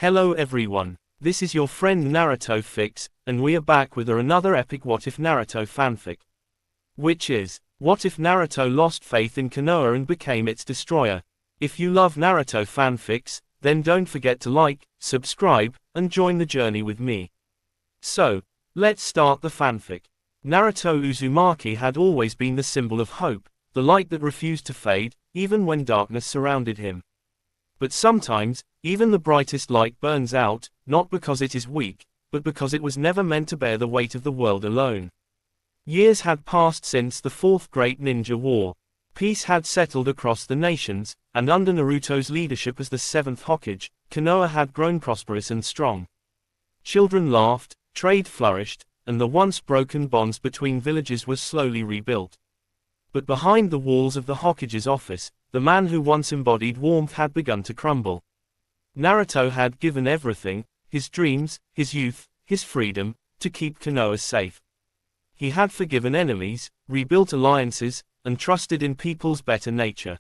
Hello everyone, this is your friend Naruto Fix, and we are back with another epic What If Naruto fanfic. Which is, what if Naruto lost faith in Konoha and became its destroyer? If you love Naruto fanfics, then don't forget to like, subscribe, and join the journey with me. So, let's start the fanfic. Naruto Uzumaki had always been the symbol of hope, the light that refused to fade, even when darkness surrounded him. But sometimes, even the brightest light burns out, not because it is weak, but because it was never meant to bear the weight of the world alone. Years had passed since the Fourth Great Ninja War. Peace had settled across the nations, and under Naruto's leadership as the seventh Hokage, Konoha had grown prosperous and strong. Children laughed, trade flourished, and the once broken bonds between villages were slowly rebuilt. But behind the walls of the Hokage's office, the man who once embodied warmth had begun to crumble. Naruto had given everything, his dreams, his youth, his freedom, to keep Konoha safe. He had forgiven enemies, rebuilt alliances, and trusted in people's better nature.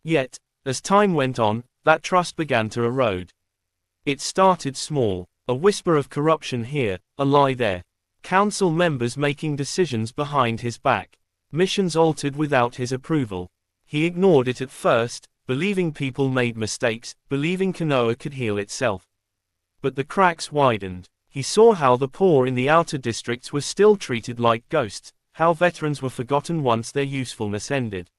Yet, as time went on, that trust began to erode. It started small, a whisper of corruption here, a lie there. Council members making decisions behind his back. Missions altered without his approval. He ignored it at first, believing people made mistakes, believing Konoha could heal itself. But the cracks widened. He saw how the poor in the outer districts were still treated like ghosts, how veterans were forgotten once their usefulness ended.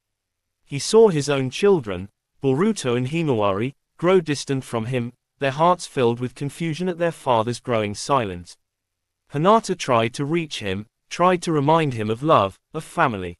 He saw his own children, Boruto and Himawari, grow distant from him, their hearts filled with confusion at their father's growing silence. Hinata tried to reach him, tried to remind him of love, of family.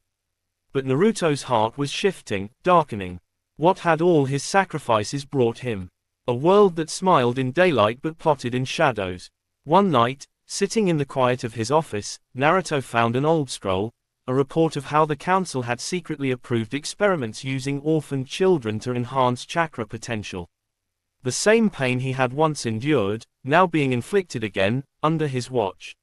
But Naruto's heart was shifting, darkening. What had all his sacrifices brought him? A world that smiled in daylight but plotted in shadows. One night, sitting in the quiet of his office, Naruto found an old scroll, a report of how the council had secretly approved experiments using orphaned children to enhance chakra potential. The same pain he had once endured, now being inflicted again, under his watch.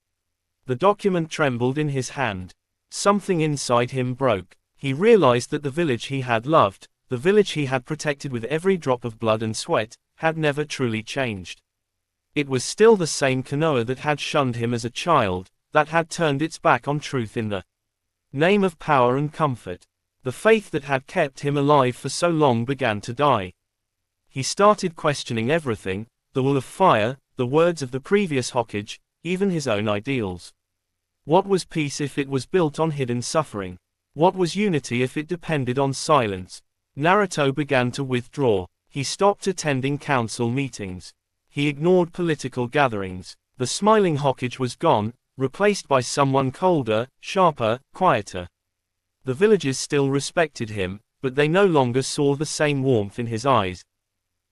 The document trembled in his hand. Something inside him broke. He realized that the village he had loved, the village he had protected with every drop of blood and sweat, had never truly changed. It was still the same Konoha that had shunned him as a child, that had turned its back on truth in the name of power and comfort. The faith that had kept him alive for so long began to die. He started questioning everything, the wall of fire, the words of the previous Hokage, even his own ideals. What was peace if it was built on hidden suffering? What was unity if it depended on silence? Naruto began to withdraw. He stopped attending council meetings. He ignored political gatherings. The smiling Hokage was gone, replaced by someone colder, sharper, quieter. The villagers still respected him, but they no longer saw the same warmth in his eyes.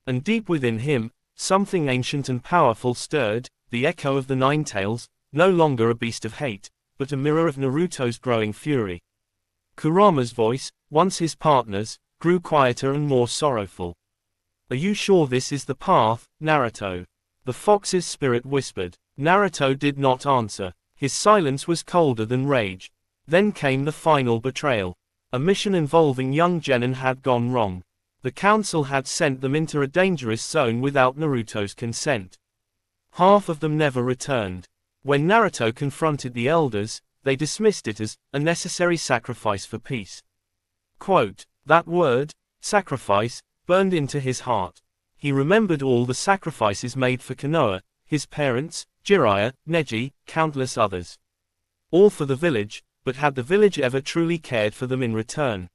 And deep within him, something ancient and powerful stirred, the echo of the Nine Tails, no longer a beast of hate, but a mirror of Naruto's growing fury. Kurama's voice, once his partner's, grew quieter and more sorrowful. "Are you sure this is the path, Naruto?" The fox's spirit whispered. Naruto did not answer. His silence was colder than rage. Then came the final betrayal. A mission involving young genin had gone wrong. The council had sent them into a dangerous zone without Naruto's consent. Half of them never returned. When Naruto confronted the elders, they dismissed it as a necessary sacrifice for peace. Quote, that word, sacrifice, burned into his heart. He remembered all the sacrifices made for Konoha, his parents, Jiraiya, Neji, countless others. All for the village, but had the village ever truly cared for them in return?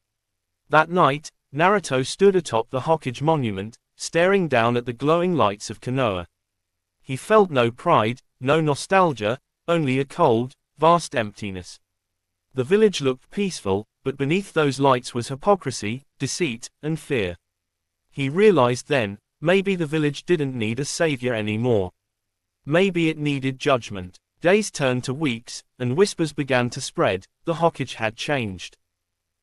That night, Naruto stood atop the Hokage monument, staring down at the glowing lights of Konoha. He felt no pride, no nostalgia, only a cold, vast emptiness. The village looked peaceful, but beneath those lights was hypocrisy, deceit, and fear. He realized then, maybe the village didn't need a savior anymore. Maybe it needed judgment. Days turned to weeks, and whispers began to spread, the Hokage had changed.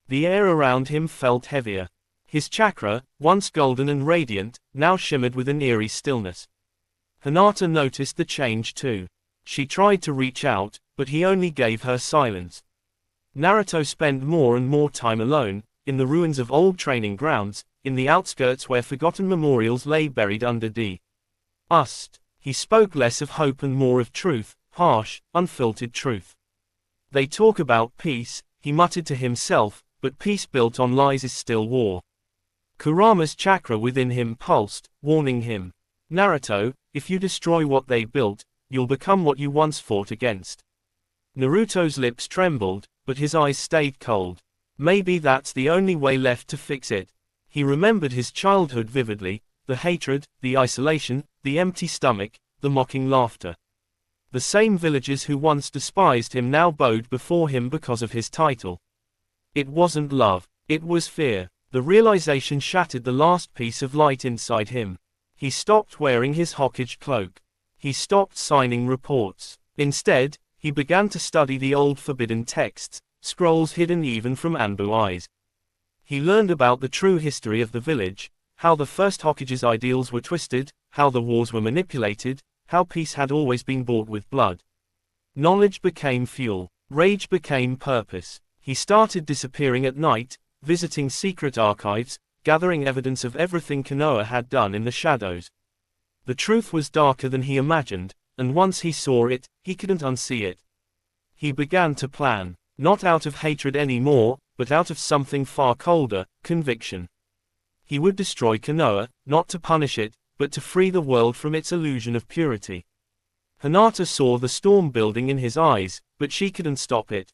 The air around him felt heavier. His chakra, once golden and radiant, now shimmered with an eerie stillness. Hinata noticed the change too. She tried to reach out, but he only gave her silence. Naruto spent more and more time alone, in the ruins of old training grounds, in the outskirts where forgotten memorials lay buried under He spoke less of hope and more of truth, harsh, unfiltered truth. They talk about peace, he muttered to himself, but peace built on lies is still war. Kurama's chakra within him pulsed, warning him. Naruto, if you destroy what they built, you'll become what you once fought against. Naruto's lips trembled, but his eyes stayed cold. Maybe that's the only way left to fix it. He remembered his childhood vividly, the hatred, the isolation, the empty stomach, the mocking laughter. The same villagers who once despised him now bowed before him because of his title. It wasn't love, it was fear. The realization shattered the last piece of light inside him. He stopped wearing his Hokage cloak. He stopped signing reports. Instead, he began to study the old forbidden texts, scrolls hidden even from Anbu eyes. He learned about the true history of the village, how the first Hokage's ideals were twisted, how the wars were manipulated, how peace had always been bought with blood. Knowledge became fuel. Rage became purpose. He started disappearing at night, visiting secret archives, gathering evidence of everything Konoha had done in the shadows. The truth was darker than he imagined, and once he saw it, he couldn't unsee it. He began to plan, not out of hatred anymore, but out of something far colder, conviction. He would destroy Konoha, not to punish it, but to free the world from its illusion of purity. Hinata saw the storm building in his eyes, but she couldn't stop it.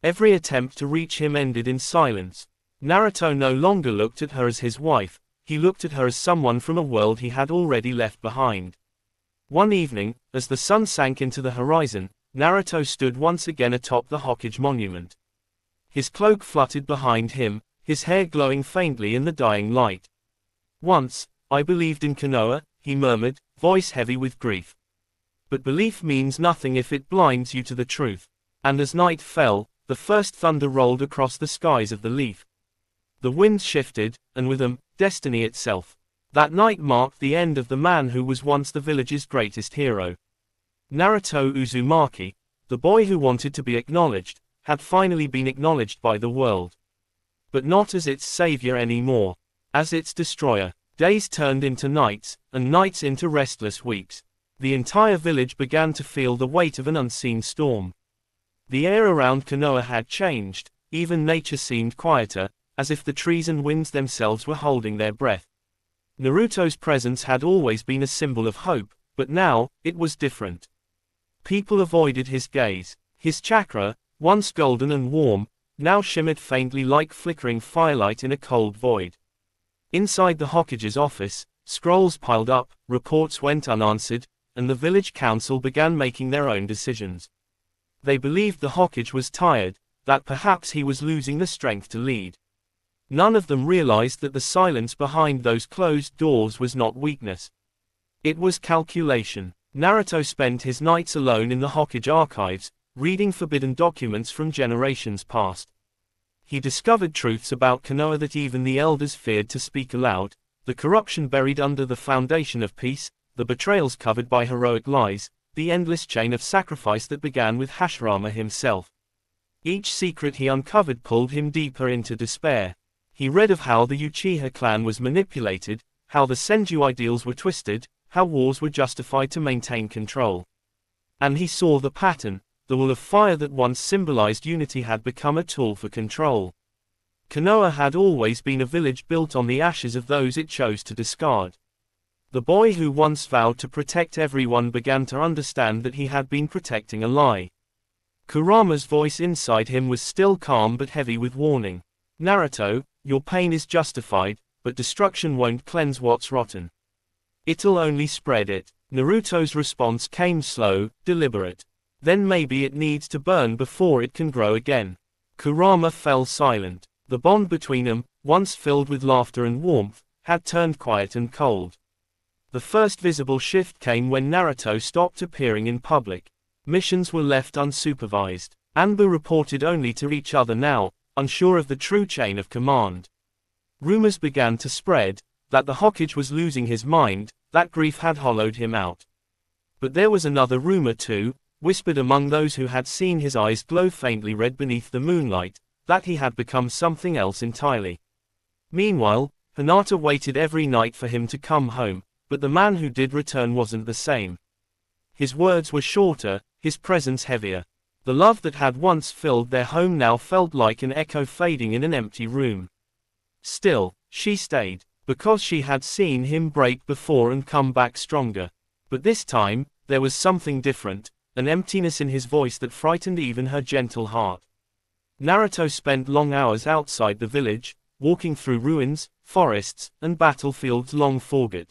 Every attempt to reach him ended in silence. Naruto no longer looked at her as his wife, he looked at her as someone from a world he had already left behind. One evening, as the sun sank into the horizon, Naruto stood once again atop the Hokage monument. His cloak fluttered behind him, his hair glowing faintly in the dying light. Once, I believed in Konoha, he murmured, voice heavy with grief. But belief means nothing if it blinds you to the truth. And as night fell, the first thunder rolled across the skies of the leaf. The winds shifted, and with them, destiny itself. That night marked the end of the man who was once the village's greatest hero. Naruto Uzumaki, the boy who wanted to be acknowledged, had finally been acknowledged by the world. But not as its savior anymore. As its destroyer. Days turned into nights, and nights into restless weeks. The entire village began to feel the weight of an unseen storm. The air around Konoha had changed, even nature seemed quieter, as if the trees and winds themselves were holding their breath. Naruto's presence had always been a symbol of hope, but now, it was different. People avoided his gaze. His chakra, once golden and warm, now shimmered faintly like flickering firelight in a cold void. Inside the Hokage's office, scrolls piled up, reports went unanswered, and the village council began making their own decisions. They believed the Hokage was tired, that perhaps he was losing the strength to lead. None of them realized that the silence behind those closed doors was not weakness. It was calculation. Naruto spent his nights alone in the Hokage archives, reading forbidden documents from generations past. He discovered truths about Konoha that even the elders feared to speak aloud, the corruption buried under the foundation of peace, the betrayals covered by heroic lies, the endless chain of sacrifice that began with Hashirama himself. Each secret he uncovered pulled him deeper into despair. He read of how the Uchiha clan was manipulated, how the Senju ideals were twisted, how wars were justified to maintain control. And he saw the pattern. The wall of fire that once symbolized unity had become a tool for control. Konoha had always been a village built on the ashes of those it chose to discard. The boy who once vowed to protect everyone began to understand that he had been protecting a lie. Kurama's voice inside him was still calm but heavy with warning. Naruto, your pain is justified, but destruction won't cleanse what's rotten. It'll only spread it. Naruto's response came slow, deliberate. Then maybe it needs to burn before it can grow again. Kurama fell silent. The bond between them, once filled with laughter and warmth, had turned quiet and cold. The first visible shift came when Naruto stopped appearing in public. Missions were left unsupervised. Anbu reported only to each other now, unsure of the true chain of command. Rumors began to spread, that the Hokage was losing his mind, that grief had hollowed him out. But there was another rumor too, whispered among those who had seen his eyes glow faintly red beneath the moonlight, that he had become something else entirely. Meanwhile, Hinata waited every night for him to come home, but the man who did return wasn't the same. His words were shorter, his presence heavier. The love that had once filled their home now felt like an echo fading in an empty room. Still, she stayed, because she had seen him break before and come back stronger. But this time, there was something different, an emptiness in his voice that frightened even her gentle heart. Naruto spent long hours outside the village, walking through ruins, forests, and battlefields long forgotten.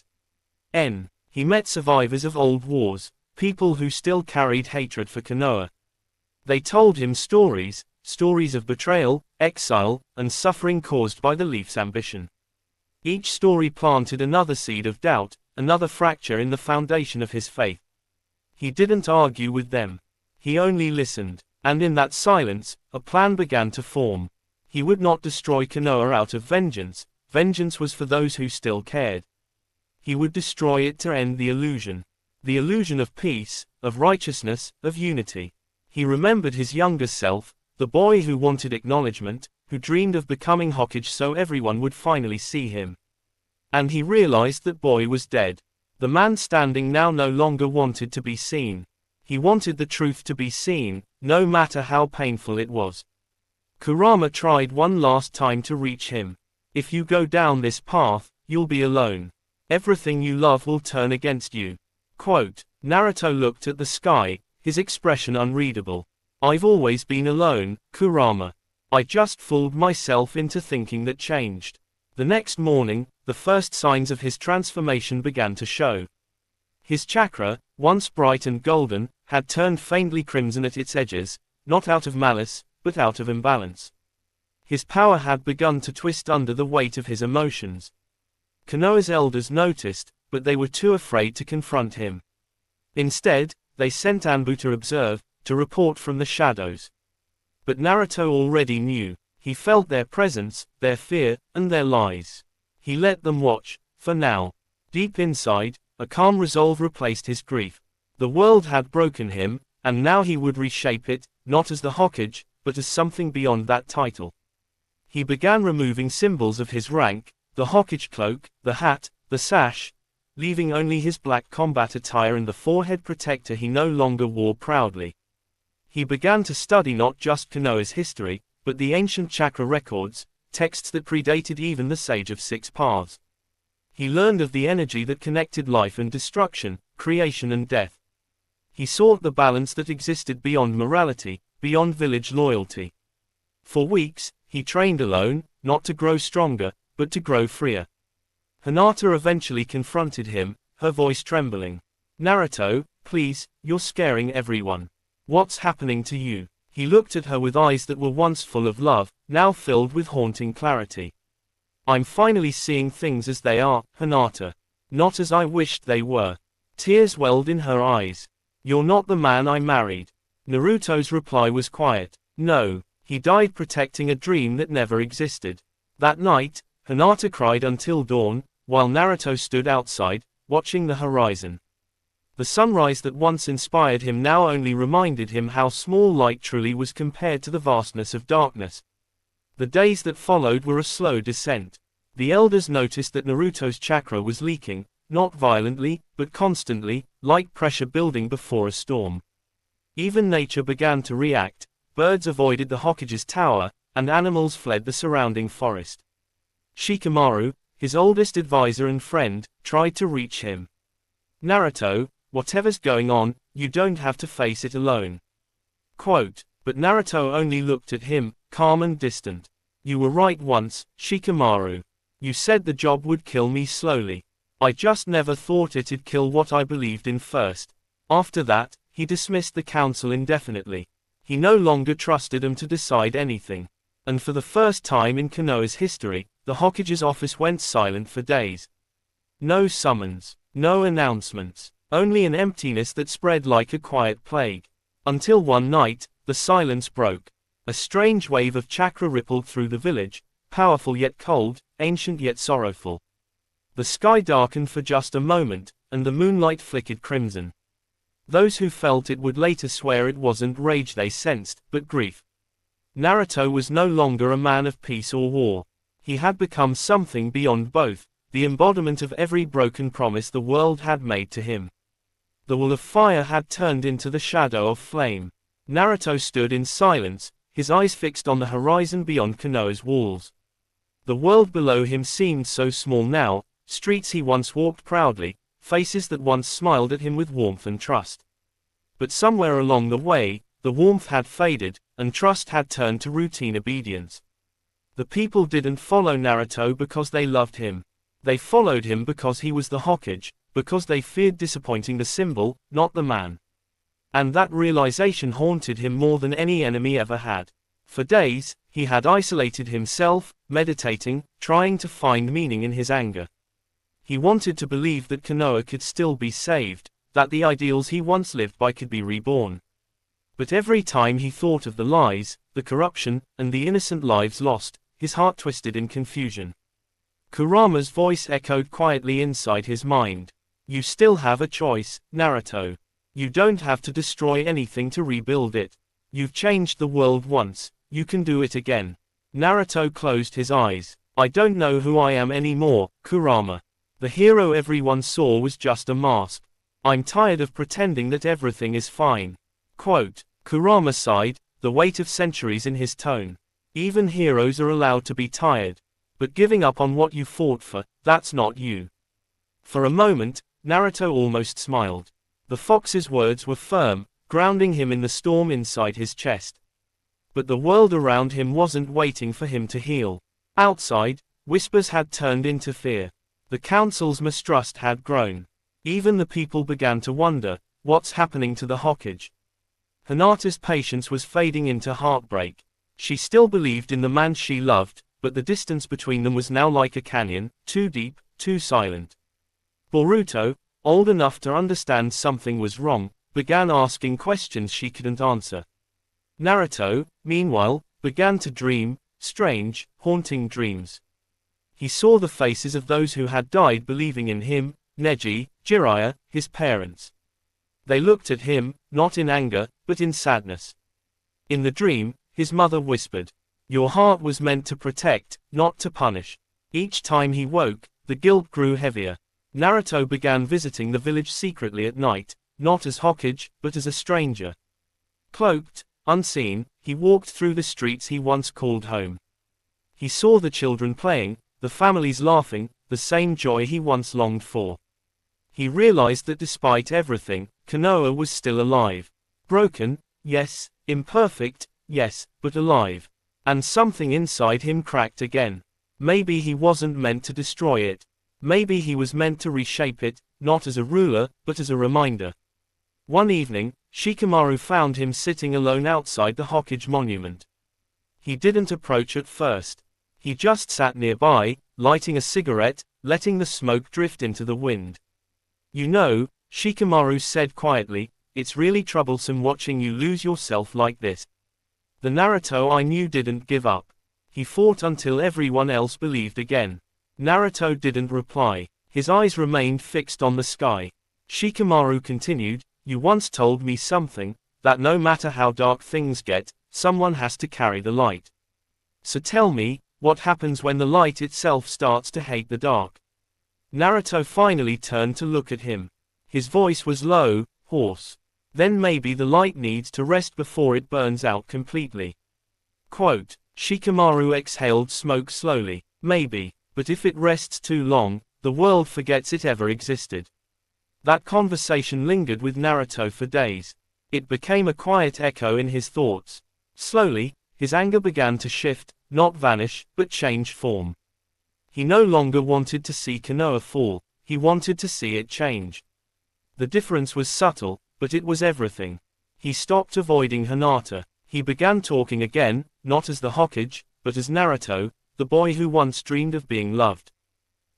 He met survivors of old wars, people who still carried hatred for Konoha. They told him stories of betrayal, exile, and suffering caused by the Leaf's ambition. Each story planted another seed of doubt, another fracture in the foundation of his faith. He didn't argue with them. He only listened, and in that silence, a plan began to form. He would not destroy Konoha out of vengeance. Vengeance was for those who still cared. He would destroy it to end the illusion of peace, of righteousness, of unity. He remembered his younger self, the boy who wanted acknowledgement, who dreamed of becoming Hokage so everyone would finally see him. And he realized that boy was dead. The man standing now no longer wanted to be seen. He wanted the truth to be seen, no matter how painful it was. Kurama tried one last time to reach him. If you go down this path, you'll be alone. Everything you love will turn against you. Quote, Naruto looked at the sky, his expression unreadable. I've always been alone, Kurama. I just fooled myself into thinking that changed. The next morning, the first signs of his transformation began to show. His chakra, once bright and golden, had turned faintly crimson at its edges, not out of malice, but out of imbalance. His power had begun to twist under the weight of his emotions. Konoha's elders noticed, but they were too afraid to confront him. Instead, they sent Anbu to observe, to report from the shadows. But Naruto already knew. He felt their presence, their fear, and their lies. He let them watch, for now. Deep inside, a calm resolve replaced his grief. The world had broken him, and now he would reshape it, not as the Hokage, but as something beyond that title. He began removing symbols of his rank, the Hokage cloak, the hat, the sash, leaving only his black combat attire and the forehead protector he no longer wore proudly. He began to study not just Konoha's history, but the ancient chakra records, texts that predated even the Sage of Six Paths. He learned of the energy that connected life and destruction, creation and death. He sought the balance that existed beyond morality, beyond village loyalty. For weeks, he trained alone, not to grow stronger, but to grow freer. Hinata eventually confronted him, her voice trembling. Naruto, please, you're scaring everyone. What's happening to you? He looked at her with eyes that were once full of love, now filled with haunting clarity. I'm finally seeing things as they are, Hinata. Not as I wished they were. Tears welled in her eyes. You're not the man I married. Naruto's reply was quiet. No, he died protecting a dream that never existed. That night, Hinata cried until dawn, while Naruto stood outside, watching the horizon. The sunrise that once inspired him now only reminded him how small light truly was compared to the vastness of darkness. The days that followed were a slow descent. The elders noticed that Naruto's chakra was leaking, not violently, but constantly, like pressure building before a storm. Even nature began to react, birds avoided the Hokage's tower, and animals fled the surrounding forest. Shikamaru, his oldest advisor and friend, tried to reach him. Naruto, whatever's going on, you don't have to face it alone. Quote, but Naruto only looked at him, calm and distant. You were right once, Shikamaru. You said the job would kill me slowly. I just never thought it'd kill what I believed in first. After that, he dismissed the council indefinitely. He no longer trusted them to decide anything. And for the first time in Konoha's history, the Hokage's office went silent for days. No summons, no announcements, only an emptiness that spread like a quiet plague. Until one night, the silence broke. A strange wave of chakra rippled through the village, powerful yet cold, ancient yet sorrowful. The sky darkened for just a moment, and the moonlight flickered crimson. Those who felt it would later swear it wasn't rage they sensed, but grief. Naruto was no longer a man of peace or war. He had become something beyond both, the embodiment of every broken promise the world had made to him. The wall of fire had turned into the shadow of flame. Naruto stood in silence, his eyes fixed on the horizon beyond Konoha's walls. The world below him seemed so small now, streets he once walked proudly, faces that once smiled at him with warmth and trust. But somewhere along the way, the warmth had faded, and trust had turned to routine obedience. The people didn't follow Naruto because they loved him. They followed him because he was the Hokage, because they feared disappointing the symbol, not the man. And that realization haunted him more than any enemy ever had. For days, he had isolated himself, meditating, trying to find meaning in his anger. He wanted to believe that Konoha could still be saved, that the ideals he once lived by could be reborn. But every time he thought of the lies, the corruption, and the innocent lives lost, his heart twisted in confusion. Kurama's voice echoed quietly inside his mind. You still have a choice, Naruto. You don't have to destroy anything to rebuild it. You've changed the world once, you can do it again. Naruto closed his eyes. I don't know who I am anymore, Kurama. The hero everyone saw was just a mask. I'm tired of pretending that everything is fine. Quote. Kurama sighed, the weight of centuries in his tone. Even heroes are allowed to be tired. But giving up on what you fought for, that's not you. For a moment, Naruto almost smiled. The fox's words were firm, grounding him in the storm inside his chest. But the world around him wasn't waiting for him to heal. Outside, whispers had turned into fear. The council's mistrust had grown. Even the people began to wonder, what's happening to the Hokage? Hinata's patience was fading into heartbreak. She still believed in the man she loved, but the distance between them was now like a canyon, too deep, too silent. Boruto, old enough to understand something was wrong, began asking questions she couldn't answer. Naruto, meanwhile, began to dream, strange, haunting dreams. He saw the faces of those who had died believing in him, Neji, Jiraiya, his parents. They looked at him, not in anger, but in sadness. In the dream, his mother whispered, "Your heart was meant to protect, not to punish." Each time he woke, the guilt grew heavier. Naruto began visiting the village secretly at night, not as Hokage, but as a stranger. Cloaked, unseen, he walked through the streets he once called home. He saw the children playing, the families laughing, the same joy he once longed for. He realized that despite everything, Konoha was still alive. Broken, yes, imperfect, yes, but alive. And something inside him cracked again. Maybe he wasn't meant to destroy it. Maybe he was meant to reshape it, not as a ruler, but as a reminder. One evening, Shikamaru found him sitting alone outside the Hokage monument. He didn't approach at first. He just sat nearby, lighting a cigarette, letting the smoke drift into the wind. You know, Shikamaru said quietly, it's really troublesome watching you lose yourself like this. The Naruto I knew didn't give up. He fought until everyone else believed again. Naruto didn't reply. His eyes remained fixed on the sky. Shikamaru continued, you once told me something, that no matter how dark things get, someone has to carry the light. So tell me, what happens when the light itself starts to hate the dark? Naruto finally turned to look at him. His voice was low, hoarse. Then maybe the light needs to rest before it burns out completely. Quote, Shikamaru exhaled smoke slowly. Maybe, but if it rests too long, the world forgets it ever existed. That conversation lingered with Naruto for days. It became a quiet echo in his thoughts. Slowly, his anger began to shift, not vanish, but change form. He no longer wanted to see Konoha fall, he wanted to see it change. The difference was subtle, but it was everything. He stopped avoiding Hinata. He began talking again, not as the Hokage, but as Naruto, the boy who once dreamed of being loved.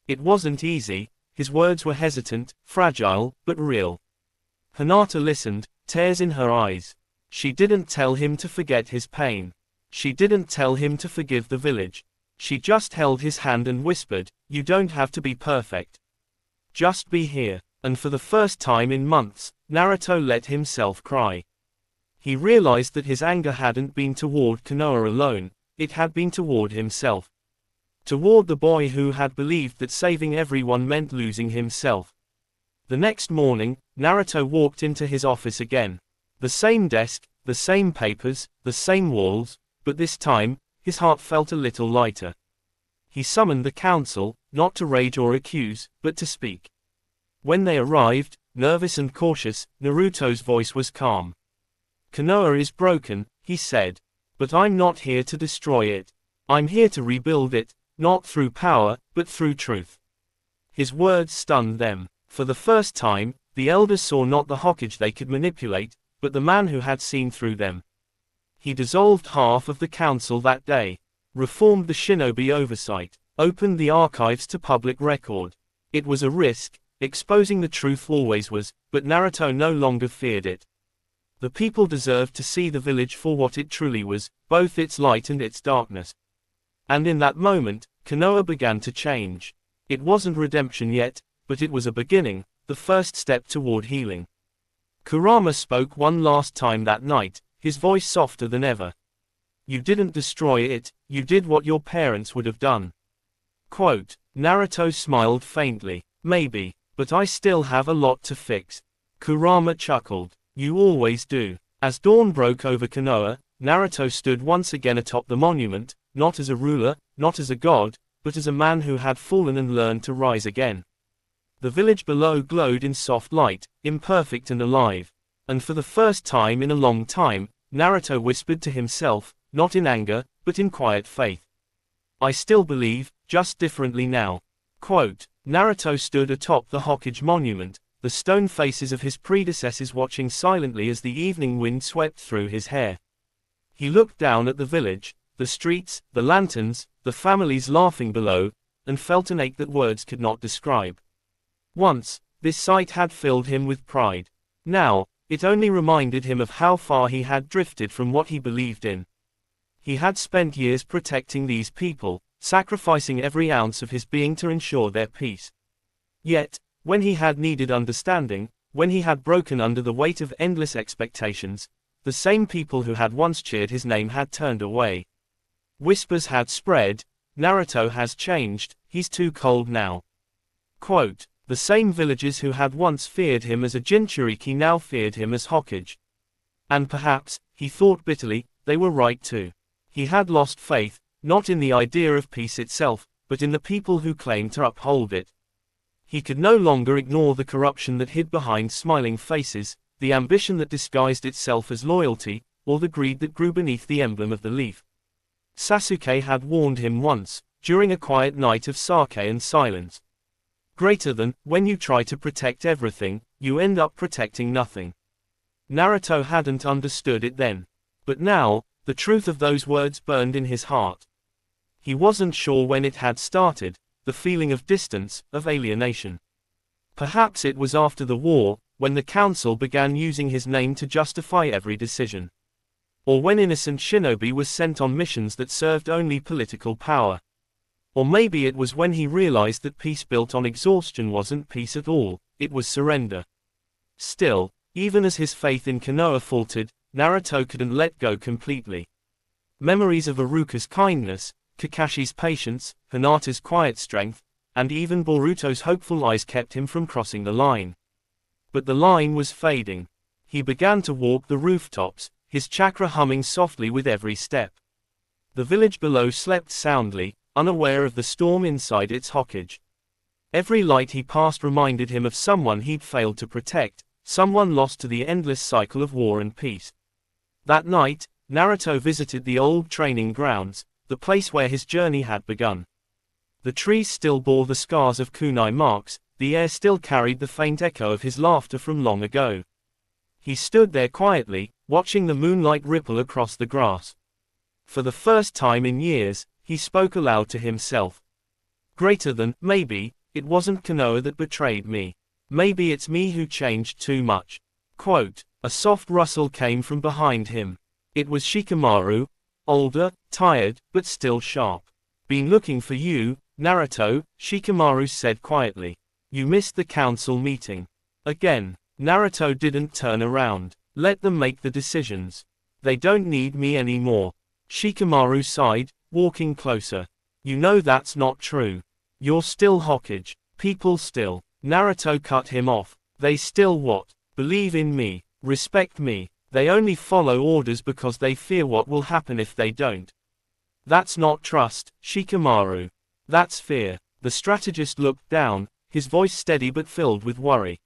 It wasn't easy, his words were hesitant, fragile, but real. Hinata listened, tears in her eyes. She didn't tell him to forget his pain. She didn't tell him to forgive the village. She just held his hand and whispered, you don't have to be perfect. Just be here. And for the first time in months, Naruto let himself cry. He realized that his anger hadn't been toward Konoha alone, it had been toward himself. Toward the boy who had believed that saving everyone meant losing himself. The next morning, Naruto walked into his office again. The same desk, the same papers, the same walls, but this time, his heart felt a little lighter. He summoned the council, not to rage or accuse, but to speak. When they arrived, nervous and cautious, Naruto's voice was calm. "Konoha is broken," he said. "But I'm not here to destroy it. I'm here to rebuild it, not through power, but through truth." His words stunned them. For the first time, the elders saw not the Hokage they could manipulate, but the man who had seen through them. He dissolved half of the council that day, reformed the Shinobi oversight, opened the archives to public record. It was a risk, exposing the truth always was, but Naruto no longer feared it. The people deserved to see the village for what it truly was, both its light and its darkness. And in that moment, Konoha began to change. It wasn't redemption yet, but it was a beginning, the first step toward healing. Kurama spoke one last time that night, his voice softer than ever. "You didn't destroy it, you did what your parents would have done." Quote, Naruto smiled faintly. "Maybe, but I still have a lot to fix." Kurama chuckled. "You always do." As dawn broke over Konoha, Naruto stood once again atop the monument, not as a ruler, not as a god, but as a man who had fallen and learned to rise again. The village below glowed in soft light, imperfect and alive. And for the first time in a long time, Naruto whispered to himself, not in anger, but in quiet faith. "I still believe, just differently now." Quote, Naruto stood atop the Hokage monument, the stone faces of his predecessors watching silently as the evening wind swept through his hair. He looked down at the village, the streets, the lanterns, the families laughing below, and felt an ache that words could not describe. Once, this sight had filled him with pride. Now, it only reminded him of how far he had drifted from what he believed in. He had spent years protecting these people, sacrificing every ounce of his being to ensure their peace. Yet, when he had needed understanding, when he had broken under the weight of endless expectations, the same people who had once cheered his name had turned away. Whispers had spread, "Naruto has changed, he's too cold now." Quote, the same villagers who had once feared him as a Jinchuriki now feared him as Hokage. And perhaps, he thought bitterly, they were right too. He had lost faith, not in the idea of peace itself, but in the people who claimed to uphold it. He could no longer ignore the corruption that hid behind smiling faces, the ambition that disguised itself as loyalty, or the greed that grew beneath the emblem of the leaf. Sasuke had warned him once, during a quiet night of sake and silence. Greater than, when you try to protect everything, you end up protecting nothing. Naruto hadn't understood it then. But now, the truth of those words burned in his heart. He wasn't sure when it had started, the feeling of distance, of alienation. Perhaps it was after the war, when the council began using his name to justify every decision. Or when innocent shinobi was sent on missions that served only political power. Or maybe it was when he realized that peace built on exhaustion wasn't peace at all, it was surrender. Still, even as his faith in Konoha faltered, Naruto couldn't let go completely. Memories of Iruka's kindness, Kakashi's patience, Hinata's quiet strength, and even Boruto's hopeful eyes kept him from crossing the line. But the line was fading. He began to walk the rooftops, his chakra humming softly with every step. The village below slept soundly, unaware of the storm inside its Hokage. Every light he passed reminded him of someone he'd failed to protect, someone lost to the endless cycle of war and peace. That night, Naruto visited the old training grounds, the place where his journey had begun. The trees still bore the scars of kunai marks, the air still carried the faint echo of his laughter from long ago. He stood there quietly, watching the moonlight ripple across the grass. For the first time in years, he spoke aloud to himself. Greater than, maybe, it wasn't Konoha that betrayed me. Maybe it's me who changed too much. Quote, a soft rustle came from behind him. It was Shikamaru, older, tired, but still sharp. Been looking for you, Naruto, Shikamaru said quietly. You missed the council meeting. Again, Naruto didn't turn around. Let them make the decisions. They don't need me anymore. Shikamaru sighed, walking closer. You know that's not true. You're still Hokage. People still. Naruto cut him off. They still what? Believe in me. Respect me. They only follow orders because they fear what will happen if they don't. That's not trust, Shikamaru. That's fear. The strategist looked down, his voice steady but filled with worry.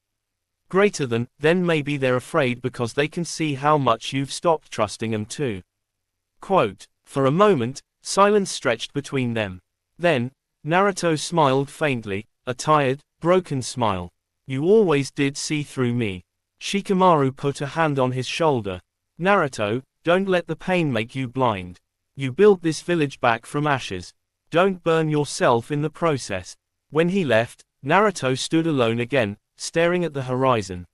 Greater than, then maybe they're afraid because they can see how much you've stopped trusting them too. Quote, for a moment, silence stretched between them. Then, Naruto smiled faintly, a tired, broken smile. You always did see through me. Shikamaru put a hand on his shoulder. Naruto, don't let the pain make you blind. You built this village back from ashes. Don't burn yourself in the process. When he left, Naruto stood alone again, staring at the horizon.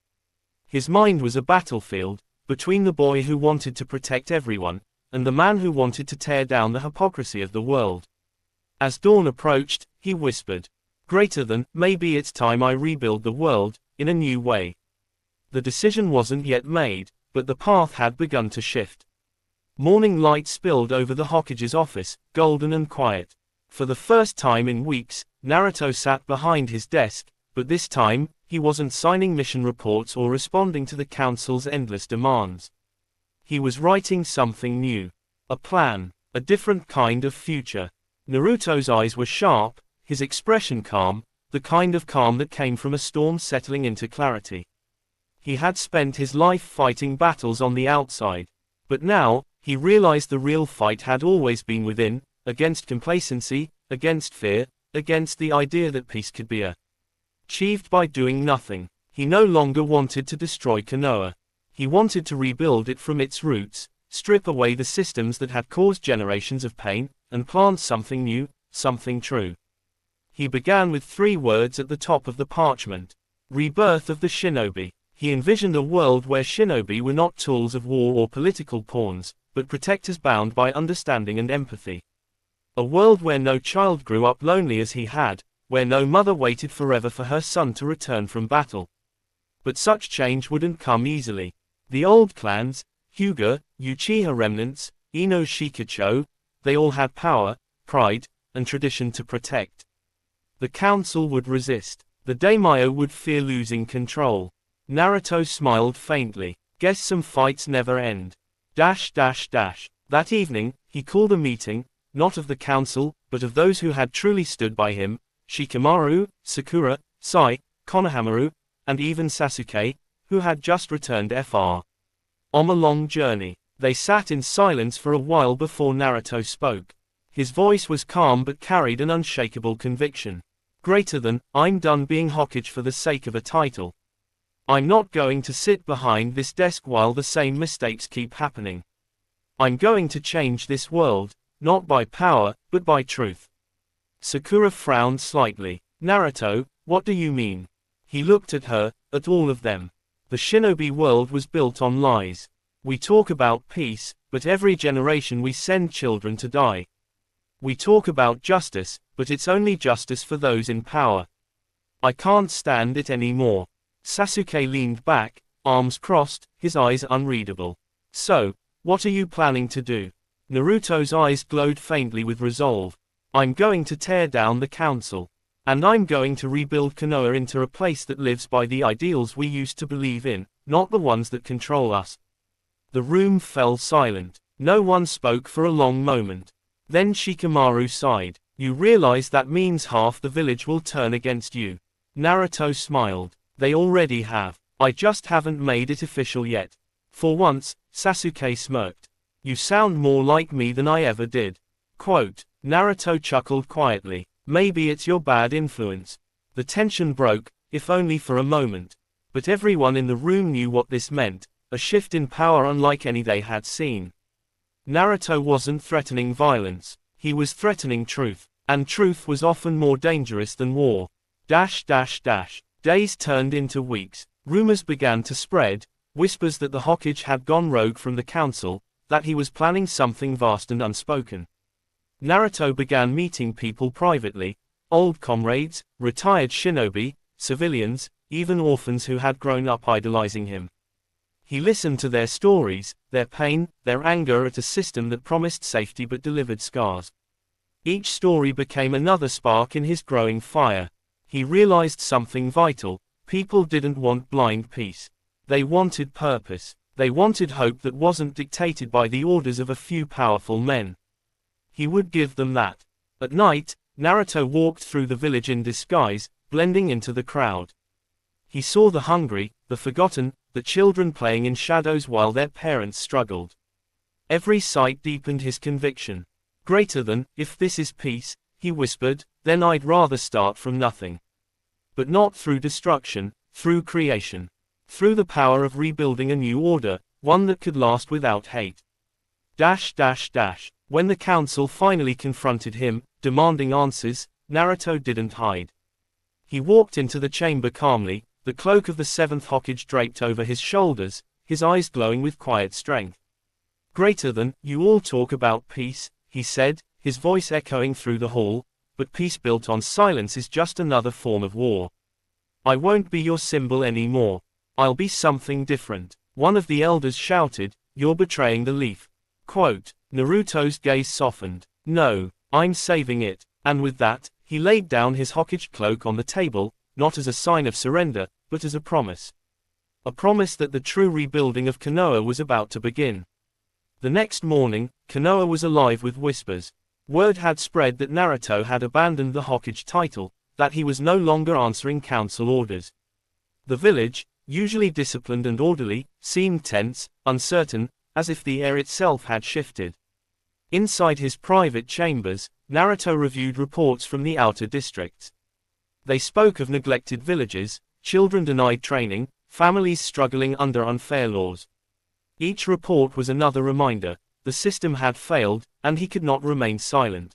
His mind was a battlefield, between the boy who wanted to protect everyone, and the man who wanted to tear down the hypocrisy of the world. As dawn approached, he whispered, greater than, maybe it's time I rebuild the world, in a new way. The decision wasn't yet made, but the path had begun to shift. Morning light spilled over the Hokage's office, golden and quiet. For the first time in weeks, Naruto sat behind his desk, but this time, he wasn't signing mission reports or responding to the council's endless demands. He was writing something new. A plan, a different kind of future. Naruto's eyes were sharp, his expression calm, the kind of calm that came from a storm settling into clarity. He had spent his life fighting battles on the outside. But now, he realized the real fight had always been within, against complacency, against fear, against the idea that peace could be achieved by doing nothing. He no longer wanted to destroy Konoha. He wanted to rebuild it from its roots, strip away the systems that had caused generations of pain, and plant something new, something true. He began with 3 words at the top of the parchment. Rebirth of the Shinobi. He envisioned a world where shinobi were not tools of war or political pawns, but protectors bound by understanding and empathy. A world where no child grew up lonely as he had, where no mother waited forever for her son to return from battle. But such change wouldn't come easily. The old clans, Hyuga, Uchiha remnants, Ino Shikacho, they all had power, pride, and tradition to protect. The council would resist. The daimyo would fear losing control. Naruto smiled faintly. Guess some fights never end. That evening, he called a meeting, not of the council, but of those who had truly stood by him, Shikamaru, Sakura, Sai, Konohamaru, and even Sasuke, who had just returned on a long journey. They sat in silence for a while before Naruto spoke. His voice was calm but carried an unshakable conviction. Greater than, I'm done being Hokage for the sake of a title. I'm not going to sit behind this desk while the same mistakes keep happening. I'm going to change this world, not by power, but by truth. Sakura frowned slightly. Naruto, what do you mean? He looked at her, at all of them. The shinobi world was built on lies. We talk about peace, but every generation we send children to die. We talk about justice, but it's only justice for those in power. I can't stand it anymore. Sasuke leaned back, arms crossed, his eyes unreadable. So, what are you planning to do? Naruto's eyes glowed faintly with resolve. I'm going to tear down the council. And I'm going to rebuild Konoha into a place that lives by the ideals we used to believe in, not the ones that control us. The room fell silent. No one spoke for a long moment. Then Shikamaru sighed. You realize that means half the village will turn against you. Naruto smiled. They already have. I just haven't made it official yet. For once, Sasuke smirked. You sound more like me than I ever did. Quote, Naruto chuckled quietly. Maybe it's your bad influence. The tension broke, if only for a moment. But everyone in the room knew what this meant, a shift in power unlike any they had seen. Naruto wasn't threatening violence. He was threatening truth. And truth was often more dangerous than war. Days turned into weeks. Rumors began to spread, whispers that the Hokage had gone rogue from the council, that he was planning something vast and unspoken. Naruto began meeting people privately, old comrades, retired shinobi, civilians, even orphans who had grown up idolizing him. He listened to their stories, their pain, their anger at a system that promised safety but delivered scars. Each story became another spark in his growing fire. He realized something vital: people didn't want blind peace. They wanted purpose. They wanted hope that wasn't dictated by the orders of a few powerful men. He would give them that. At night, Naruto walked through the village in disguise, blending into the crowd. He saw the hungry, the forgotten, the children playing in shadows while their parents struggled. Every sight deepened his conviction. Greater than, if this is peace, he whispered, then I'd rather start from nothing. But not through destruction, through creation. Through the power of rebuilding a new order, one that could last without hate. When the council finally confronted him, demanding answers, Naruto didn't hide. He walked into the chamber calmly, the cloak of the seventh Hokage draped over his shoulders, his eyes glowing with quiet strength. Greater than, you all talk about peace, he said, his voice echoing through the hall, but peace built on silence is just another form of war. I won't be your symbol anymore. I'll be something different. One of the elders shouted, you're betraying the leaf. Quote, Naruto's gaze softened. No, I'm saving it. And with that, he laid down his Hokage cloak on the table, not as a sign of surrender, but as a promise. A promise that the true rebuilding of Konoha was about to begin. The next morning, Konoha was alive with whispers. Word had spread that Naruto had abandoned the Hokage title, that he was no longer answering council orders. The village, usually disciplined and orderly, seemed tense, uncertain, as if the air itself had shifted. Inside his private chambers, Naruto reviewed reports from the outer districts. They spoke of neglected villages, children denied training, families struggling under unfair laws. Each report was another reminder: the system had failed, and he could not remain silent.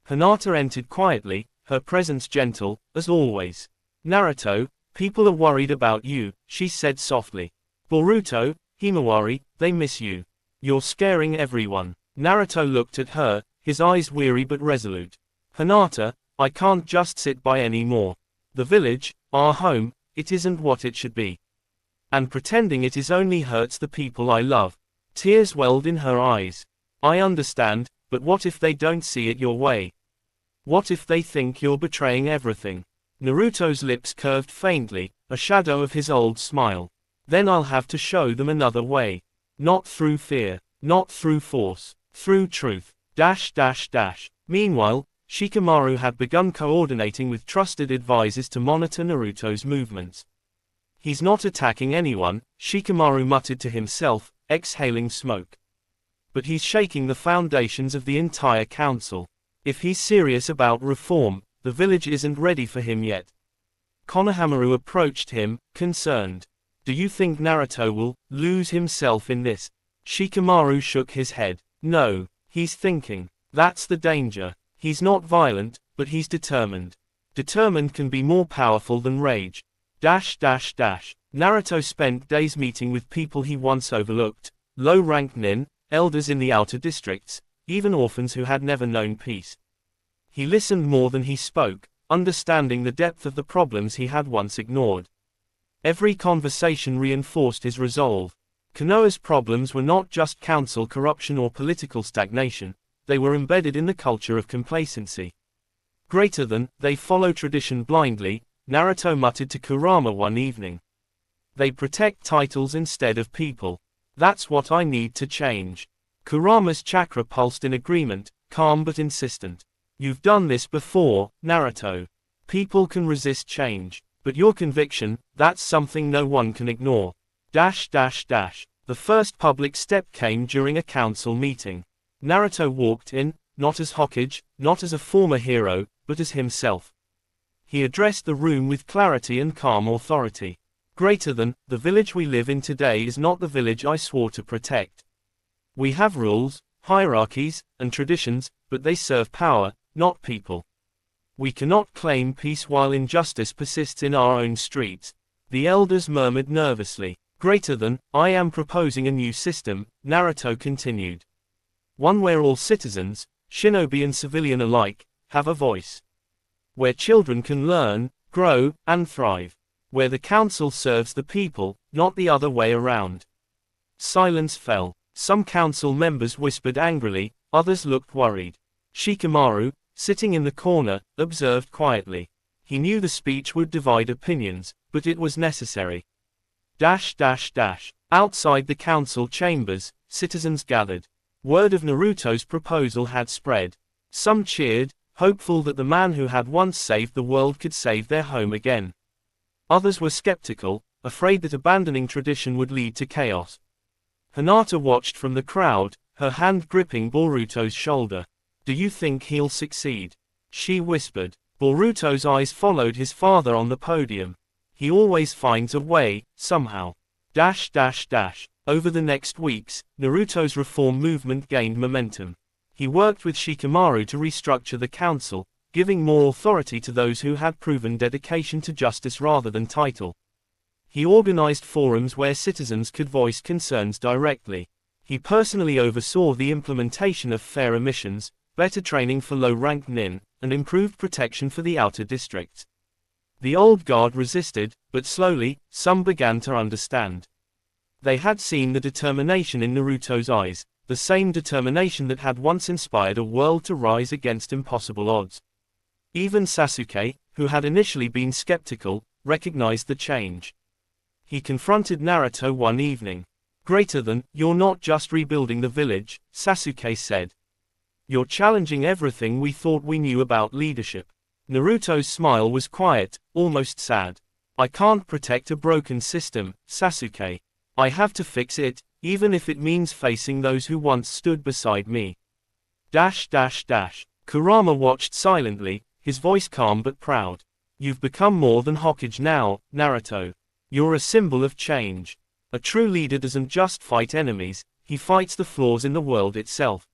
Hinata entered quietly, her presence gentle, as always. Naruto, people are worried about you, she said softly. Boruto, Himawari, they miss you. You're scaring everyone. Naruto looked at her, his eyes weary but resolute. Hinata, I can't just sit by anymore. The village, our home, it isn't what it should be. And pretending it is only hurts the people I love. Tears welled in her eyes. I understand, but what if they don't see it your way? What if they think you're betraying everything? Naruto's lips curved faintly, a shadow of his old smile. Then I'll have to show them another way. Not through fear, not through force, through truth. Meanwhile, Shikamaru had begun coordinating with trusted advisors to monitor Naruto's movements. He's not attacking anyone, Shikamaru muttered to himself, exhaling smoke. But he's shaking the foundations of the entire council. If he's serious about reform, the village isn't ready for him yet. Konohamaru approached him, concerned. Do you think Naruto will lose himself in this? Shikamaru shook his head. No, he's thinking. That's the danger. He's not violent, but he's determined. Determined can be more powerful than rage. Naruto spent days meeting with people he once overlooked, low-ranked nin, elders in the outer districts, even orphans who had never known peace. He listened more than he spoke, understanding the depth of the problems he had once ignored. Every conversation reinforced his resolve. Konoha's problems were not just council corruption or political stagnation, they were embedded in the culture of complacency. Greater than, they follow tradition blindly, Naruto muttered to Kurama one evening. They protect titles instead of people. That's what I need to change. Kurama's chakra pulsed in agreement, calm but insistent. You've done this before, Naruto. People can resist change. But your conviction, that's something no one can ignore. The first public step came during a council meeting. Naruto walked in, not as Hokage, not as a former hero, but as himself. He addressed the room with clarity and calm authority. Greater than, the village we live in today is not the village I swore to protect. We have rules, hierarchies, and traditions, but they serve power, not people. We cannot claim peace while injustice persists in our own streets. The elders murmured nervously. Greater than, I am proposing a new system, Naruto continued. One where all citizens, shinobi and civilian alike, have a voice. Where children can learn, grow, and thrive. Where the council serves the people, not the other way around. Silence fell. Some council members whispered angrily, others looked worried. Shikamaru, sitting in the corner, observed quietly. He knew the speech would divide opinions, but it was necessary. Outside the council chambers, citizens gathered. Word of Naruto's proposal had spread. Some cheered, hopeful that the man who had once saved the world could save their home again. Others were skeptical, afraid that abandoning tradition would lead to chaos. Hinata watched from the crowd, her hand gripping Boruto's shoulder. "Do you think he'll succeed?" she whispered. Boruto's eyes followed his father on the podium. "He always finds a way, somehow." Over the next weeks, Naruto's reform movement gained momentum. He worked with Shikamaru to restructure the council, giving more authority to those who had proven dedication to justice rather than title. He organized forums where citizens could voice concerns directly. He personally oversaw the implementation of fairer missions, better training for low-ranked nin, and improved protection for the outer districts. The old guard resisted, but slowly, some began to understand. They had seen the determination in Naruto's eyes, the same determination that had once inspired a world to rise against impossible odds. Even Sasuke, who had initially been skeptical, recognized the change. He confronted Naruto one evening. "Greater than, you're not just rebuilding the village," Sasuke said. "You're challenging everything we thought we knew about leadership." Naruto's smile was quiet, almost sad. "I can't protect a broken system, Sasuke. I have to fix it, even if it means facing those who once stood beside me." Kurama watched silently, his voice calm but proud. "You've become more than Hokage now, Naruto. You're a symbol of change. A true leader doesn't just fight enemies, he fights the flaws in the world itself."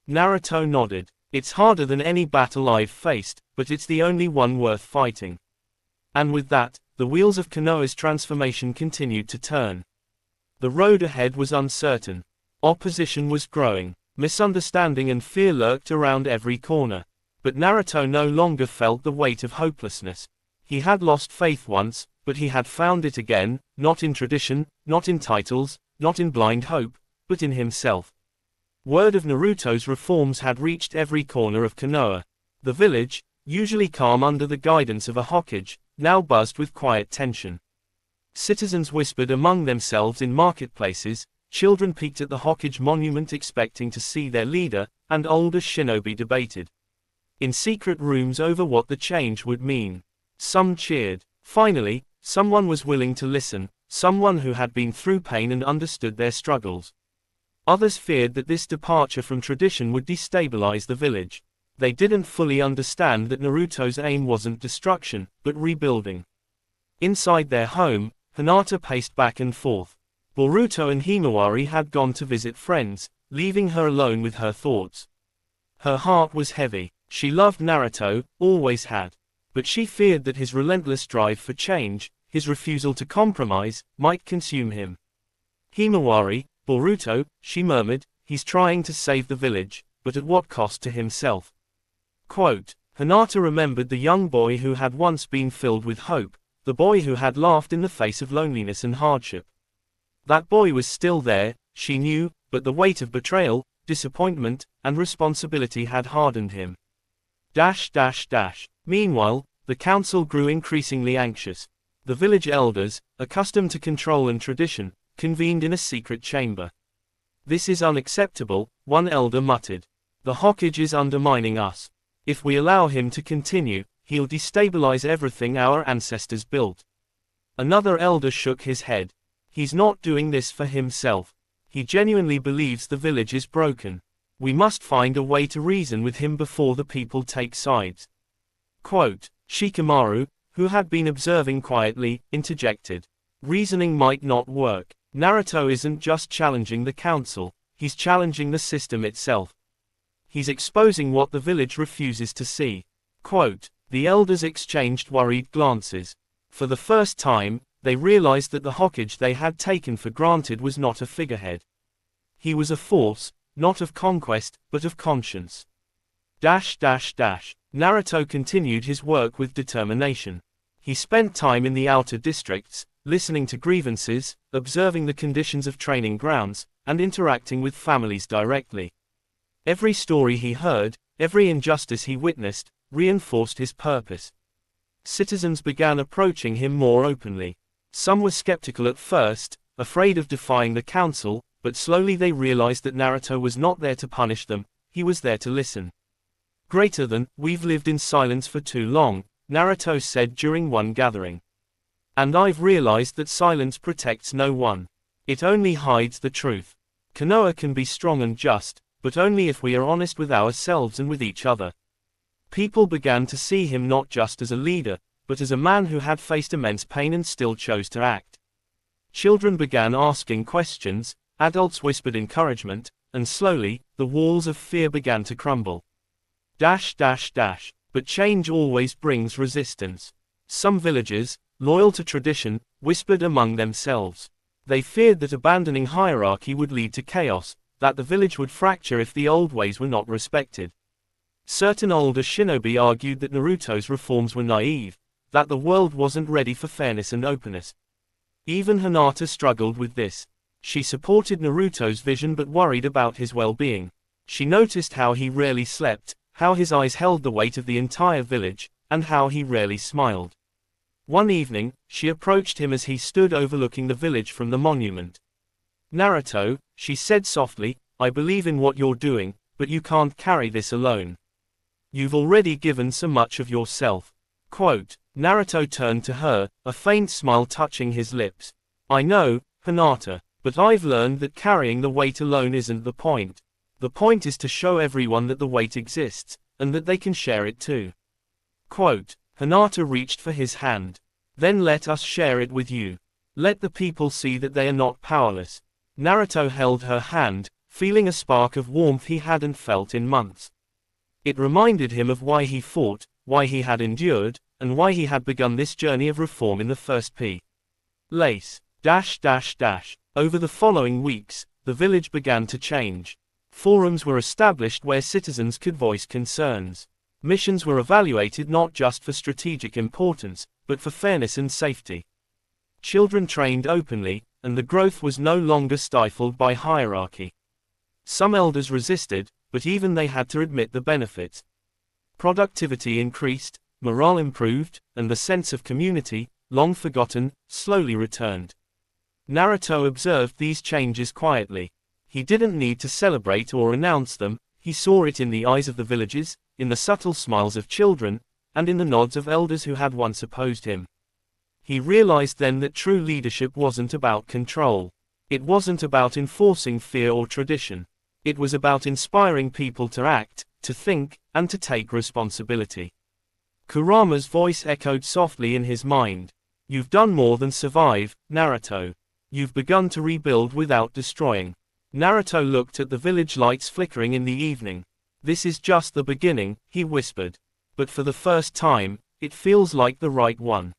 Naruto nodded. "It's harder than any battle I've faced, but it's the only one worth fighting." And with that, the wheels of Konoha's transformation continued to turn. The road ahead was uncertain. Opposition was growing. Misunderstanding and fear lurked around every corner. But Naruto no longer felt the weight of hopelessness. He had lost faith once, but he had found it again, not in tradition, not in titles, not in blind hope, but in himself. Word of Naruto's reforms had reached every corner of Konoha. The village, usually calm under the guidance of a Hokage, now buzzed with quiet tension. Citizens whispered among themselves in marketplaces, children peeked at the Hokage monument expecting to see their leader, and older shinobi debated in secret rooms over what the change would mean. Some cheered. Finally, someone was willing to listen, someone who had been through pain and understood their struggles. Others feared that this departure from tradition would destabilize the village. They didn't fully understand that Naruto's aim wasn't destruction, but rebuilding. Inside their home, Hinata paced back and forth. Boruto and Himawari had gone to visit friends, leaving her alone with her thoughts. Her heart was heavy. She loved Naruto, always had. But she feared that his relentless drive for change, his refusal to compromise, might consume him. "Himawari, Boruto," she murmured, "he's trying to save the village, but at what cost to himself?" Quote, Hinata remembered the young boy who had once been filled with hope, the boy who had laughed in the face of loneliness and hardship. That boy was still there, she knew, but the weight of betrayal, disappointment, and responsibility had hardened him. Meanwhile, the council grew increasingly anxious. The village elders, accustomed to control and tradition, convened in a secret chamber. "This is unacceptable," one elder muttered. "The Hokage is undermining us. If we allow him to continue, he'll destabilize everything our ancestors built." Another elder shook his head. "He's not doing this for himself. He genuinely believes the village is broken. We must find a way to reason with him before the people take sides." Quote, Shikamaru, who had been observing quietly, interjected. "Reasoning might not work. Naruto isn't just challenging the council, he's challenging the system itself. He's exposing what the village refuses to see." Quote, the elders exchanged worried glances. For the first time, they realized that the Hokage they had taken for granted was not a figurehead. He was a force, not of conquest, but of conscience. Naruto continued his work with determination. He spent time in the outer districts, listening to grievances, observing the conditions of training grounds, and interacting with families directly. Every story he heard, every injustice he witnessed reinforced his purpose. Citizens began approaching him more openly. Some were skeptical at first, afraid of defying the council, but slowly they realized that Naruto was not there to punish them, he was there to listen. We've lived in silence for too long, Naruto said during one gathering. And I've realized that silence protects no one. It only hides the truth. Konoha can be strong and just, but only if we are honest with ourselves and with each other. People began to see him not just as a leader, but as a man who had faced immense pain and still chose to act. Children began asking questions, adults whispered encouragement, and slowly, the walls of fear began to crumble. But change always brings resistance. Some villagers, loyal to tradition, whispered among themselves. They feared that abandoning hierarchy would lead to chaos, that the village would fracture if the old ways were not respected. Certain older shinobi argued that Naruto's reforms were naive, that the world wasn't ready for fairness and openness. Even Hinata struggled with this. She supported Naruto's vision but worried about his well-being. She noticed how he rarely slept, how his eyes held the weight of the entire village, and how he rarely smiled. One evening, she approached him as he stood overlooking the village from the monument. "Naruto," she said softly, "I believe in what you're doing, but you can't carry this alone. You've already given so much of yourself." Quote. Naruto turned to her, a faint smile touching his lips. "I know, Hinata, but I've learned that carrying the weight alone isn't the point. The point is to show everyone that the weight exists, and that they can share it too." Quote. Hinata reached for his hand. "Then let us share it with you. Let the people see that they are not powerless." Naruto held her hand, feeling a spark of warmth he hadn't felt in months. It reminded him of why he fought, why he had endured, and why he had begun this journey of reform in the first place. Over the following weeks, the village began to change. Forums were established where citizens could voice concerns. Missions were evaluated not just for strategic importance, but for fairness and safety. Children trained openly, and the growth was no longer stifled by hierarchy. Some elders resisted, but even they had to admit the benefits. Productivity increased, morale improved, and the sense of community, long forgotten, slowly returned. Naruto observed these changes quietly. He didn't need to celebrate or announce them, he saw it in the eyes of the villagers, in the subtle smiles of children, and in the nods of elders who had once opposed him. He realized then that true leadership wasn't about control. It wasn't about enforcing fear or tradition. It was about inspiring people to act, to think, and to take responsibility. Kurama's voice echoed softly in his mind. "You've done more than survive, Naruto. You've begun to rebuild without destroying." Naruto looked at the village lights flickering in the evening. "This is just the beginning," he whispered. "But for the first time, it feels like the right one."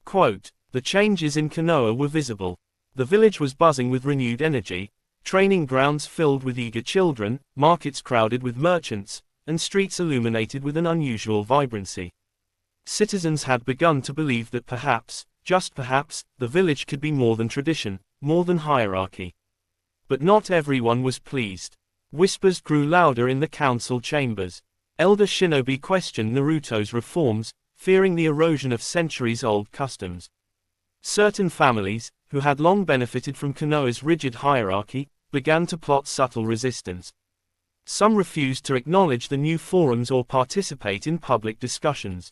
Quote. The changes in Konoha were visible. The village was buzzing with renewed energy, training grounds filled with eager children, markets crowded with merchants, and streets illuminated with an unusual vibrancy. Citizens had begun to believe that perhaps, just perhaps, the village could be more than tradition, more than hierarchy. But not everyone was pleased. Whispers grew louder in the council chambers. Elder Shinobi questioned Naruto's reforms, fearing the erosion of centuries-old customs. Certain families, who had long benefited from Konoha's rigid hierarchy, began to plot subtle resistance. Some refused to acknowledge the new forums or participate in public discussions.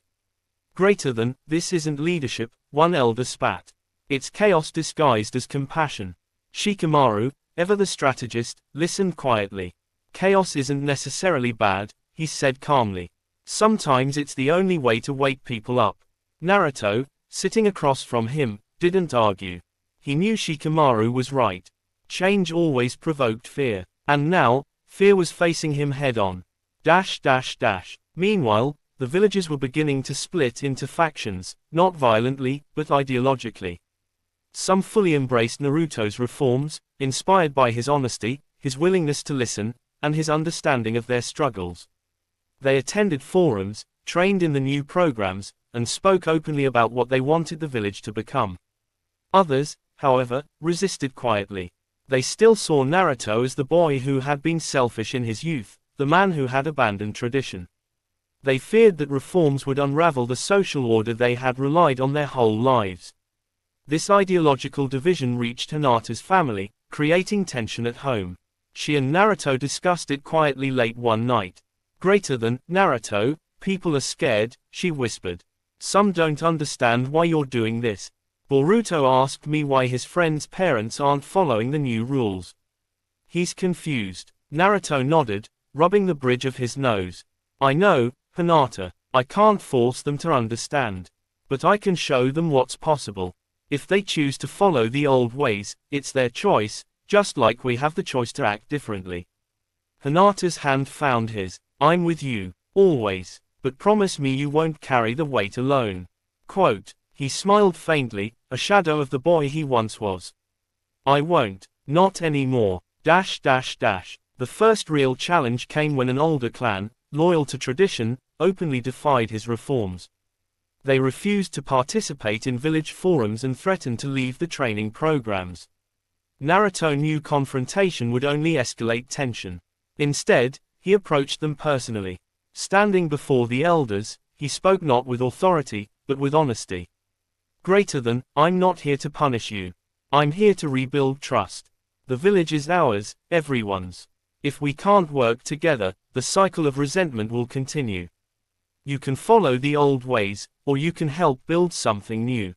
"This isn't leadership," one elder spat. "It's chaos disguised as compassion." Shikamaru, ever the strategist, listened quietly. "Chaos isn't necessarily bad," he said calmly. "Sometimes it's the only way to wake people up." Naruto, sitting across from him, didn't argue. He knew Shikamaru was right. Change always provoked fear. And now, fear was facing him head-on. Meanwhile, the villagers were beginning to split into factions, not violently, but ideologically. Some fully embraced Naruto's reforms, inspired by his honesty, his willingness to listen, and his understanding of their struggles. They attended forums, trained in the new programs, and spoke openly about what they wanted the village to become. Others, however, resisted quietly. They still saw Naruto as the boy who had been selfish in his youth, the man who had abandoned tradition. They feared that reforms would unravel the social order they had relied on their whole lives. This ideological division reached Hinata's family, creating tension at home. She and Naruto discussed it quietly late one night. Greater than, Naruto, people are scared, she whispered. Some don't understand why you're doing this. Boruto asked me why his friend's parents aren't following the new rules. He's confused. Naruto nodded, rubbing the bridge of his nose. I know, Hinata, I can't force them to understand. But I can show them what's possible. If they choose to follow the old ways, it's their choice, just like we have the choice to act differently. Hinata's hand found his. I'm with you, always, but promise me you won't carry the weight alone. Quote, he smiled faintly, a shadow of the boy he once was. I won't, not anymore. The first real challenge came when an older clan, loyal to tradition, openly defied his reforms. They refused to participate in village forums and threatened to leave the training programs. Naruto knew confrontation would only escalate tension. Instead, he approached them personally. Standing before the elders, he spoke not with authority, but with honesty. Greater than, I'm not here to punish you. I'm here to rebuild trust. The village is ours, everyone's. If we can't work together, the cycle of resentment will continue. You can follow the old ways, or you can help build something new.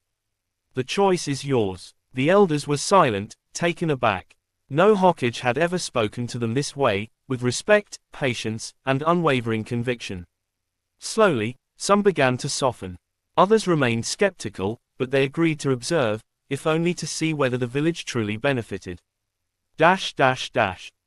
The choice is yours. The elders were silent, taken aback. No Hokage had ever spoken to them this way, with respect, patience, and unwavering conviction. Slowly, some began to soften. Others remained skeptical, but they agreed to observe, if only to see whether the village truly benefited.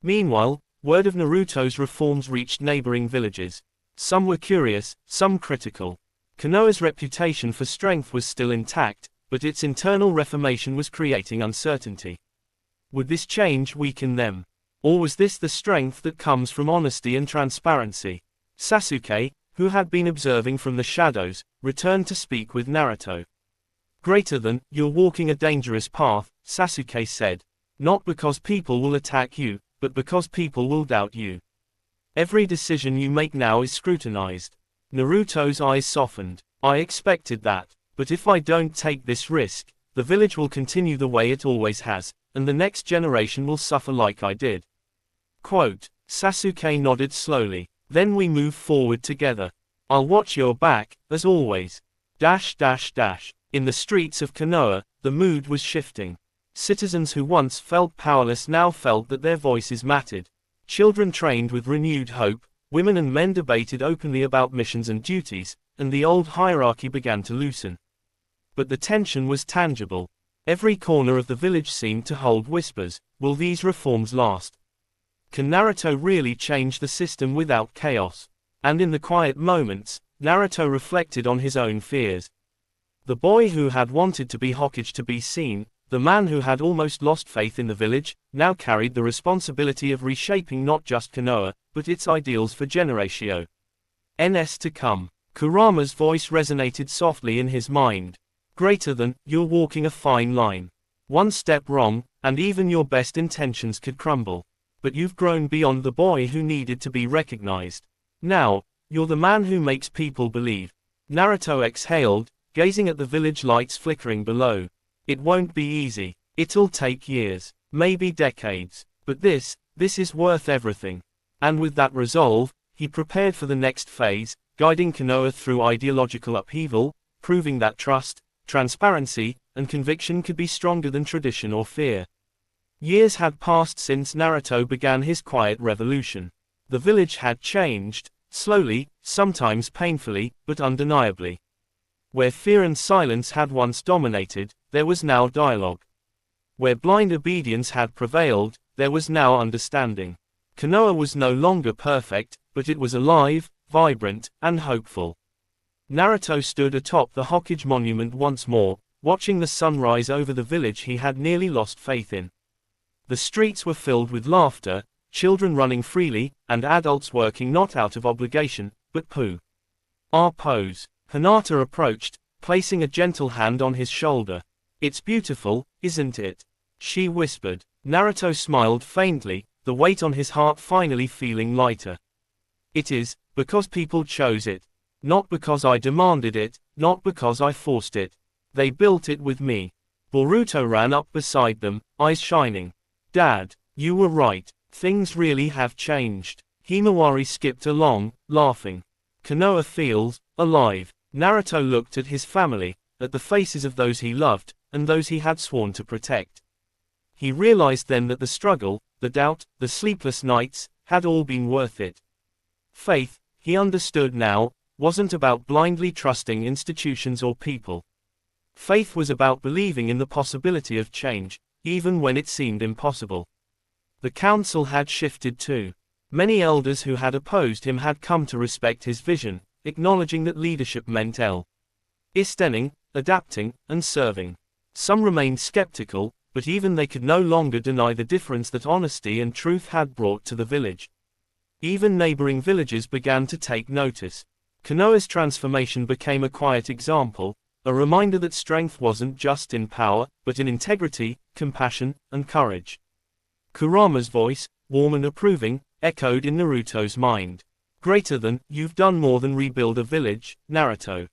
Meanwhile, word of Naruto's reforms reached neighboring villages. Some were curious, some critical. Konoha's reputation for strength was still intact, but its internal reformation was creating uncertainty. Would this change weaken them? Or was this the strength that comes from honesty and transparency? Sasuke, who had been observing from the shadows, returned to speak with Naruto. Greater than, you're walking a dangerous path, Sasuke said. Not because people will attack you, but because people will doubt you. Every decision you make now is scrutinized. Naruto's eyes softened. I expected that, but if I don't take this risk, the village will continue the way it always has, and the next generation will suffer like I did. Quote, Sasuke nodded slowly. Then we move forward together. I'll watch your back, as always. In the streets of Konoha, the mood was shifting. Citizens who once felt powerless now felt that their voices mattered. Children trained with renewed hope, women and men debated openly about missions and duties, and the old hierarchy began to loosen. But the tension was tangible. Every corner of the village seemed to hold whispers. Will these reforms last? Can Naruto really change the system without chaos? And in the quiet moments, Naruto reflected on his own fears. The boy who had wanted to be Hokage to be seen, the man who had almost lost faith in the village, now carried the responsibility of reshaping not just Konoha, but its ideals for generations to come. Kurama's voice resonated softly in his mind. Greater than, you're walking a fine line. One step wrong, and even your best intentions could crumble. But you've grown beyond the boy who needed to be recognized. Now, you're the man who makes people believe. Naruto exhaled, gazing at the village lights flickering below. It won't be easy. It'll take years, maybe decades. But this is worth everything. And with that resolve, he prepared for the next phase, guiding Konoha through ideological upheaval, proving that trust, transparency, and conviction could be stronger than tradition or fear. Years had passed since Naruto began his quiet revolution. The village had changed, slowly, sometimes painfully, but undeniably. Where fear and silence had once dominated, there was now dialogue. Where blind obedience had prevailed, there was now understanding. Konoha was no longer perfect, but it was alive, vibrant, and hopeful. Naruto stood atop the Hokage monument once more, watching the sun rise over the village he had nearly lost faith in. The streets were filled with laughter, children running freely, and adults working not out of obligation, but our pose. Hinata approached, placing a gentle hand on his shoulder. It's beautiful, isn't it? She whispered. Naruto smiled faintly, the weight on his heart finally feeling lighter. It is, because people chose it. Not because I demanded it, not because I forced it. They built it with me. Boruto ran up beside them, eyes shining. Dad, you were right, things really have changed. Himawari skipped along, laughing. Konoha feels alive. Naruto looked at his family, at the faces of those he loved, and those he had sworn to protect. He realized then that the struggle, the doubt, the sleepless nights, had all been worth it. Faith, he understood now, wasn't about blindly trusting institutions or people. Faith was about believing in the possibility of change, even when it seemed impossible. The council had shifted too. Many elders who had opposed him had come to respect his vision, acknowledging that leadership meant listening, adapting, and serving. Some remained skeptical, but even they could no longer deny the difference that honesty and truth had brought to the village. Even neighboring villages began to take notice. Konoha's transformation became a quiet example, a reminder that strength wasn't just in power, but in integrity, compassion, and courage. Kurama's voice, warm and approving, echoed in Naruto's mind. Greater than, you've done more than rebuild a village, Naruto.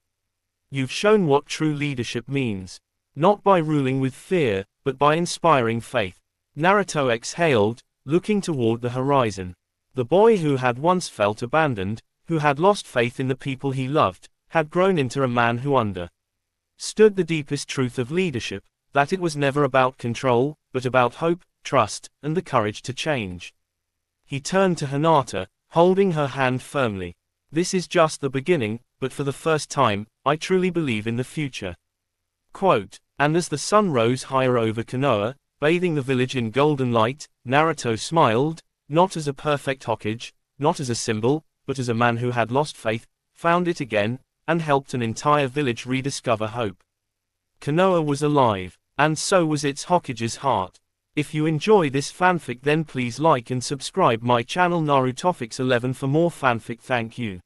You've shown what true leadership means. Not by ruling with fear, but by inspiring faith. Naruto exhaled, looking toward the horizon. The boy who had once felt abandoned, who had lost faith in the people he loved, had grown into a man who understood the deepest truth of leadership, that it was never about control, but about hope, trust, and the courage to change. He turned to Hinata, holding her hand firmly. This is just the beginning, but for the first time, I truly believe in the future. Quote, and as the sun rose higher over Konoha, bathing the village in golden light, Naruto smiled, not as a perfect Hokage, not as a symbol, but as a man who had lost faith, found it again, and helped an entire village rediscover hope. Konoha was alive, and so was its Hokage's heart. If you enjoy this fanfic then please like and subscribe my channel Narutofix 11 for more fanfic. Thank you.